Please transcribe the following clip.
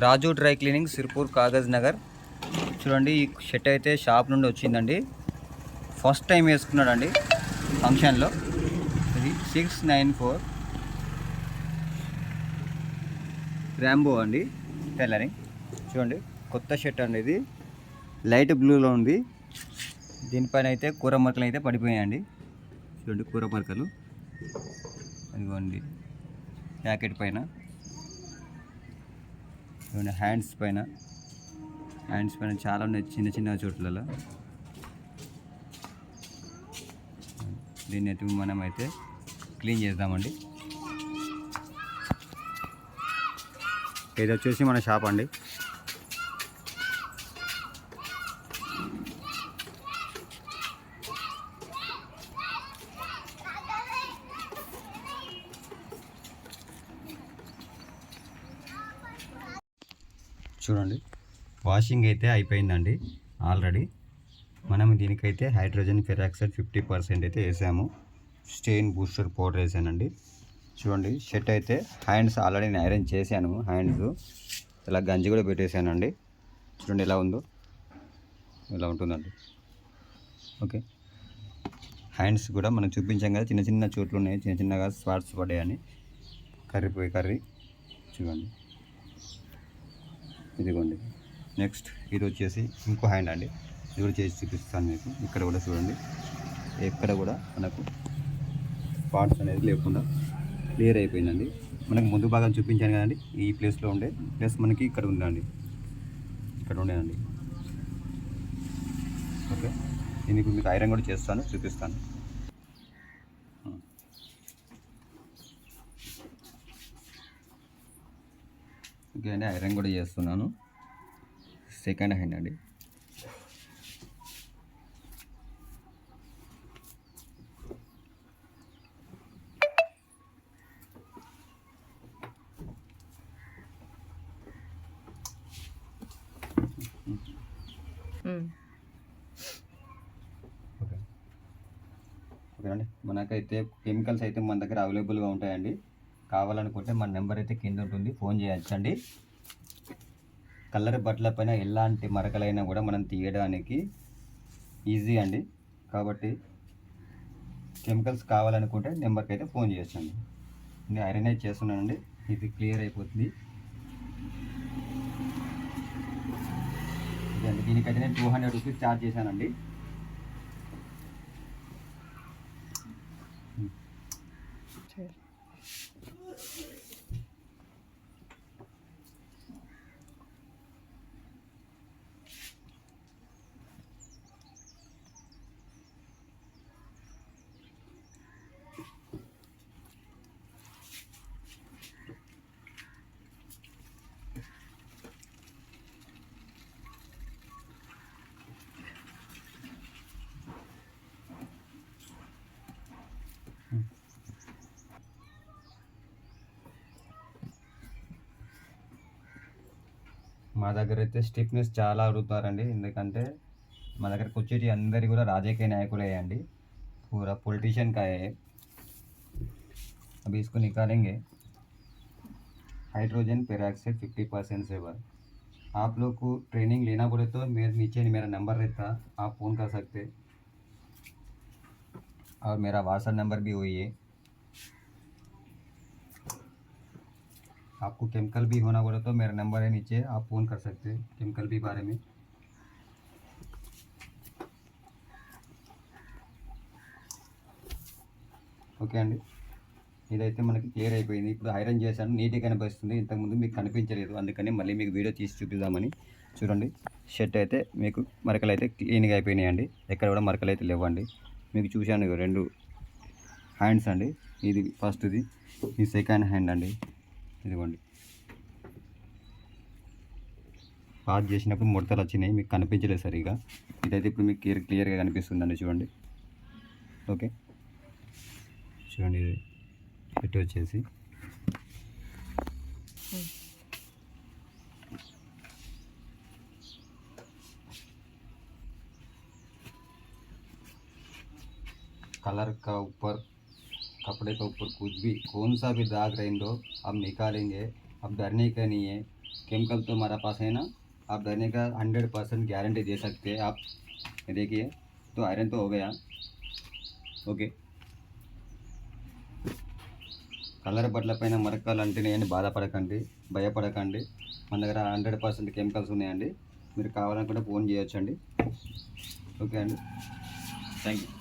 రాజు dry cleaning Sirpur Kagaz Nagar. చూడండి ఈ shirt అయితే షాప్ నుండి వచ్చిందండి. ఫస్ట్ టైం వేసుకున్నాడండి ఫంక్షన్లో. ఇది 694 ర్యాంబో అండి టైలరింగ్. చూడండి కొత్త షర్ట్ అండి, ఇది లైట్ బ్లూలో ఉంది. దీనిపైన అయితే కూర మరకలు అయితే పడిపోయాయండి. చూడండి కూర మరకలు అదిగోండి జాకెట్ పైన. చూడండి హ్యాండ్స్ పైన చాలా ఉన్నాయి చిన్న చిన్న చోట్లలో. దీన్ని అయితే మనం అయితే క్లీన్ చేద్దామండి. ఇది వచ్చేసి మన షాప్ అండి. చూడండి వాషింగ్ అయితే అయిపోయిందండి ఆల్రెడీ. మనం దీనికైతే హైడ్రోజన్ పెరాక్సైడ్ 50% అయితే వేసాము. స్టెయిన్ బూస్టర్ పౌడర్ వేసానండి. చూడండి షర్ట్ అయితే హ్యాండ్స్ ఆల్రెడీ నేను ఐరన్ చేశాను. హ్యాండ్స్ ఇలా గంజి కూడా పెట్టేశానండి. చూడండి ఎలా ఉందో, ఇలా ఉంటుందండి. ఓకే, హ్యాండ్స్ కూడా మనం చూపించాం కదా, చిన్న చిన్న చోట్లు ఉన్నాయి, చిన్న చిన్నగా స్పాట్స్ పడ్డాయని. కర్రీ చూడండి, ఇదిగోండి. నెక్స్ట్ ఇది వచ్చేసి ఇంకో హ్యాండ్ అండి. ఇది కూడా చేసి చూపిస్తాను మీకు. ఇక్కడ కూడా చూడండి, ఎక్కడ కూడా మనకు స్పాట్స్ అనేది లేకుండా క్లియర్ అయిపోయిందండి. మనకు ముందు భాగం చూపించాను కదండి, ఈ ప్లేస్లో ఉండే ప్లస్ మనకి ఇక్కడ ఉందండి, ఇక్కడ ఉండేనండి. ఓకే, దీనికి మీకు ఐరన్ కూడా చేస్తాను, చూపిస్తాను. ఓకే అండి, ఐరన్ కూడా చేస్తున్నాను. సెకండ్ హ్యాండ్ అండి. ఓకేనండి, మనకైతే కెమికల్స్ అయితే మన దగ్గర అవైలబుల్గా ఉంటాయండి. కావాలనుకుంటే మన నెంబర్ అయితే కింద ఉంటుంది, ఫోన్ చేయొచ్చండి. కలర్ బట్టల పైన ఎలాంటి మరకలైనా కూడా మనం తీయడానికి ఈజీ అండి. కాబట్టి కెమికల్స్ కావాలనుకుంటే నెంబర్కి అయితే ఫోన్ చేయొచ్చండి. నేను ఐరన్ అయితే చేస్తున్నానండి, ఇది క్లియర్ అయిపోతుంది. దీనికైతే నేను 200 రూపీస్ ఛార్జ్ చేశానండి. మా దగ్గర అయితే స్టిఫ్నెస్ చాలా అడుగుతారండి. ఎందుకంటే మా దగ్గరకు వచ్చేటి అందరి కూడా రాజకీయ నాయకులు అయ్యండి, पूरा पॉलिटिशियन का है। अभी इसको निकालेंगे। हाइड्रोजन पेरोक्साइड 50% से ऊपर। आप लोग को ट्रेनिंग लेना पड़े तो मेरे नीचे मेरा नंबर रहता, आप फ़ोन कर सकते, और मेरा व्हाट्सएप नंबर भी वही है। आपको केमिकल भी होना पड़े तो मेरा नंबर है नीचे, आप फ़ोन कर सकते हैं केमिकल भी बारे में। ఓకే అండి, ఇదైతే మనకి క్లియర్ అయిపోయింది. ఇప్పుడు ఐరన్ చేశాను, నీట్గా కనిపిస్తుంది. ఇంతకుముందు మీకు కనిపించలేదు, అందుకని మళ్ళీ మీకు వీడియో తీసి చూపిద్దామని. చూడండి, షర్ట్ అయితే మీకు మరకలు అయితే క్లీన్గా అయిపోయినాయండి, ఎక్కడ కూడా మరకలు అయితే లేవండి. మీకు చూశాను 2 హ్యాండ్స్ అండి, ఇది ఫస్ట్ది, ఇది సెకండ్ హ్యాండ్ అండి. ఇదిగోండి, పాస్ చేసినప్పుడు ముడతలు వచ్చినాయి, మీకు కనిపించలేదు సరిగా. ఇదైతే ఇప్పుడు మీకు క్లియర్గా కనిపిస్తుందండి, చూడండి. ఓకే చూడండి, ఇది ఇటు వచ్చేసి कलर का ऊपर कपड़े के ऊपर कुछ भी कौन सा भी दाग रहें दो अब निकालेंगे। अब डरने का नहीं है, केमिकल तो हमारा पास है ना, आप धरने का 100% गारंटी दे सकते हैं आप। ये देखिए, तो आयरन तो हो गया। ఓకే, కలర్ బట్టల పైన మరకలు అంటున్నాయని బాధపడకండి, భయపడకండి. మన దగ్గర 100% కెమికల్స్ ఉన్నాయండి. మీరు కావాలనుకుంటే ఫోన్ చేయొచ్చండి. ఓకే అండి, థ్యాంక్ యూ.